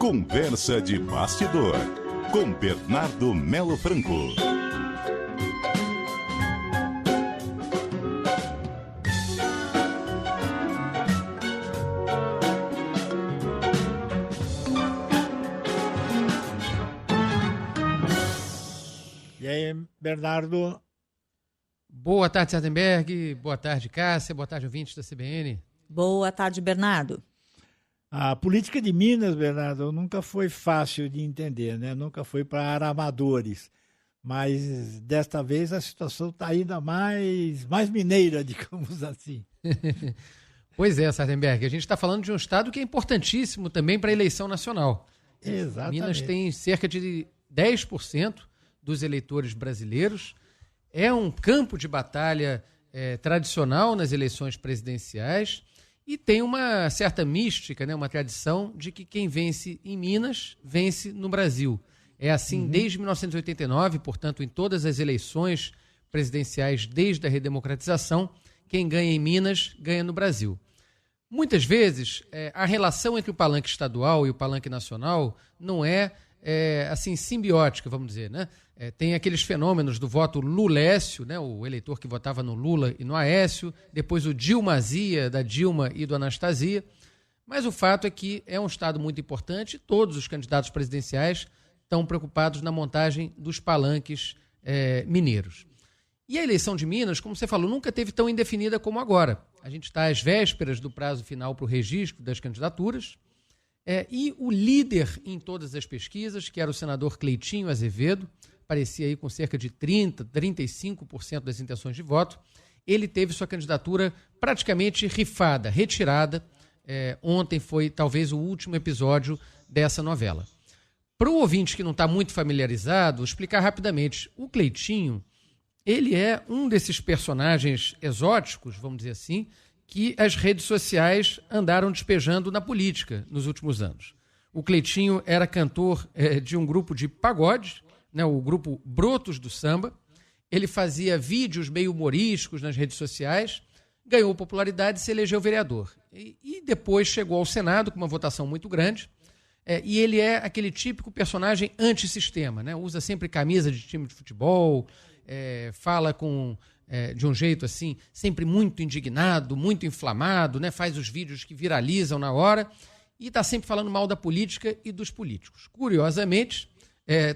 Conversa de bastidor, com Bernardo Melo Franco. E aí, Bernardo? Boa tarde, Sardenberg. Boa tarde, Cássia. Boa tarde, ouvintes da CBN. Boa tarde, Bernardo. A política de Minas, Bernardo, nunca foi fácil de entender, né? Nunca foi para amadores. Mas desta vez a situação está ainda mais mineira, digamos assim. Pois é, Sardenberg. A gente está falando de um estado que é importantíssimo também para a eleição nacional. Exatamente. Minas tem cerca de 10% dos eleitores brasileiros. É um campo de batalha tradicional nas eleições presidenciais e tem uma certa mística, né, uma tradição de que quem vence em Minas, vence no Brasil. É assim desde 1989, portanto, em todas as eleições presidenciais desde a redemocratização, quem ganha em Minas, ganha no Brasil. Muitas vezes, a relação entre o palanque estadual e o palanque nacional não é assim, simbiótica, vamos dizer, né? Tem aqueles fenômenos do voto lulécio, né? O eleitor que votava no Lula e no Aécio, depois o Dilmazia, da Dilma e do Anastasia. Mas o fato é que é um estado muito importante e todos os candidatos presidenciais estão preocupados na montagem dos palanques mineiros. E a eleição de Minas, como você falou, nunca teve tão indefinida como agora. A gente está às vésperas do prazo final para o registro das candidaturas. E o líder em todas as pesquisas, que era o senador Cleitinho Azevedo, parecia aí com cerca de 35% das intenções de voto, ele teve sua candidatura praticamente rifada, retirada. Ontem foi talvez o último episódio dessa novela. Para o ouvinte que não está muito familiarizado, explicar rapidamente. O Cleitinho, ele é um desses personagens exóticos, vamos dizer assim, que as redes sociais andaram despejando na política nos últimos anos. O Cleitinho era cantor de um grupo de pagode, né, o grupo Brotos do Samba. Ele fazia vídeos meio humorísticos nas redes sociais, ganhou popularidade e se elegeu vereador. E depois chegou ao Senado com uma votação muito grande. E ele é aquele típico personagem antissistema, né? Usa sempre camisa de time de futebol, fala de um jeito assim, sempre muito indignado, muito inflamado, né? Faz os vídeos que viralizam na hora e está sempre falando mal da política e dos políticos. Curiosamente,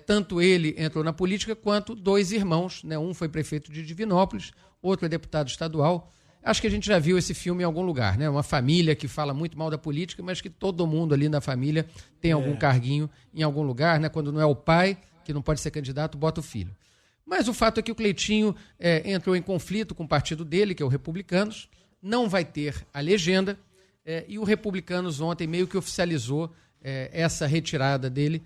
tanto ele entrou na política quanto dois irmãos, né? Um foi prefeito de Divinópolis, outro é deputado estadual. Acho que a gente já viu esse filme em algum lugar, né? Uma família que fala muito mal da política, mas que todo mundo ali na família tem algum carguinho em algum lugar, né? Quando não é o pai, que não pode ser candidato, bota o filho. Mas o fato é que o Cleitinho entrou em conflito com o partido dele, que é o Republicanos, não vai ter a legenda, e o Republicanos ontem meio que oficializou essa retirada dele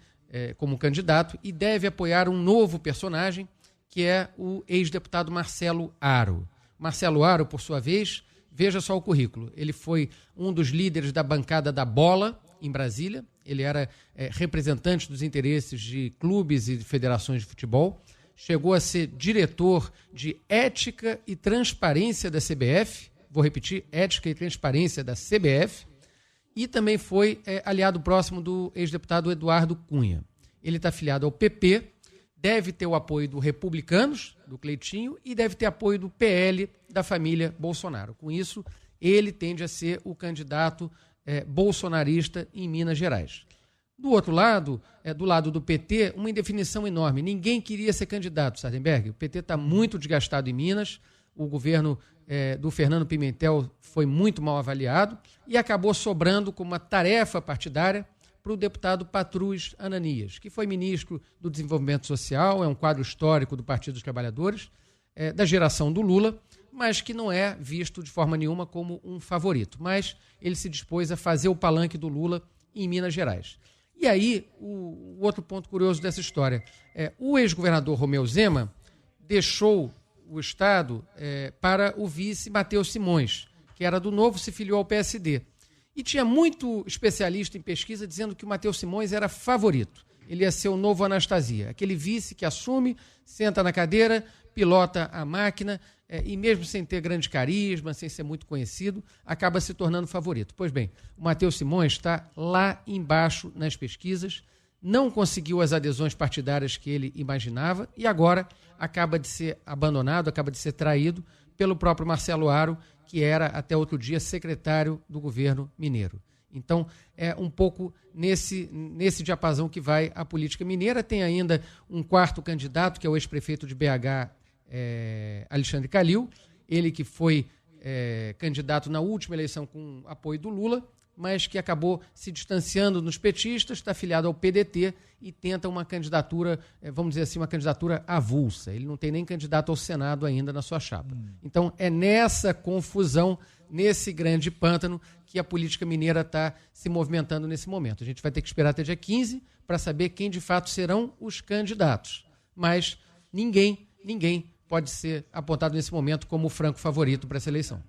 como candidato e deve apoiar um novo personagem, que é o ex-deputado Marcelo Aro. Marcelo Aro, por sua vez, veja só o currículo. Ele foi um dos líderes da bancada da Bola, em Brasília. Ele era representante dos interesses de clubes e de federações de futebol. Chegou a ser diretor de Ética e Transparência da CBF. Vou repetir, Ética e Transparência da CBF. E também foi aliado próximo do ex-deputado Eduardo Cunha. Ele está afiliado ao PP, deve ter o apoio do Republicanos, do Cleitinho, e deve ter apoio do PL, da família Bolsonaro. Com isso, ele tende a ser o candidato bolsonarista em Minas Gerais. Do outro lado, do lado do PT, uma indefinição enorme. Ninguém queria ser candidato, Sardenberg. O PT está muito desgastado em Minas. O governo do Fernando Pimentel foi muito mal avaliado e acabou sobrando como uma tarefa partidária para o deputado Patrus Ananias, que foi ministro do Desenvolvimento Social, é um quadro histórico do Partido dos Trabalhadores, da geração do Lula, mas que não é visto de forma nenhuma como um favorito. Mas ele se dispôs a fazer o palanque do Lula em Minas Gerais. E aí, o outro ponto curioso dessa história, o ex-governador Romeu Zema deixou o Estado para o vice Matheus Simões, que era do Novo, se filiou ao PSD. E tinha muito especialista em pesquisa dizendo que o Matheus Simões era favorito. Ele ia ser o novo Anastasia, aquele vice que assume, senta na cadeira, pilota a máquina, e mesmo sem ter grande carisma, sem ser muito conhecido, acaba se tornando favorito. Pois bem, o Matheus Simões está lá embaixo nas pesquisas, não conseguiu as adesões partidárias que ele imaginava e agora acaba de ser abandonado, acaba de ser traído pelo próprio Marcelo Aro, que era até outro dia secretário do governo mineiro. Então, é um pouco nesse diapasão que vai a política mineira. Tem ainda um quarto candidato, que é o ex-prefeito de BH, Alexandre Calil, ele que foi candidato na última eleição com apoio do Lula, mas que acabou se distanciando nos petistas, está afiliado ao PDT e tenta uma candidatura, vamos dizer assim, uma candidatura avulsa. Ele não tem nem candidato ao Senado ainda na sua chapa. Então, é nessa confusão, nesse grande pântano, que a política mineira está se movimentando nesse momento. A gente vai ter que esperar até dia 15 para saber quem de fato serão os candidatos. Mas ninguém pode ser apontado nesse momento como o franco favorito para essa eleição.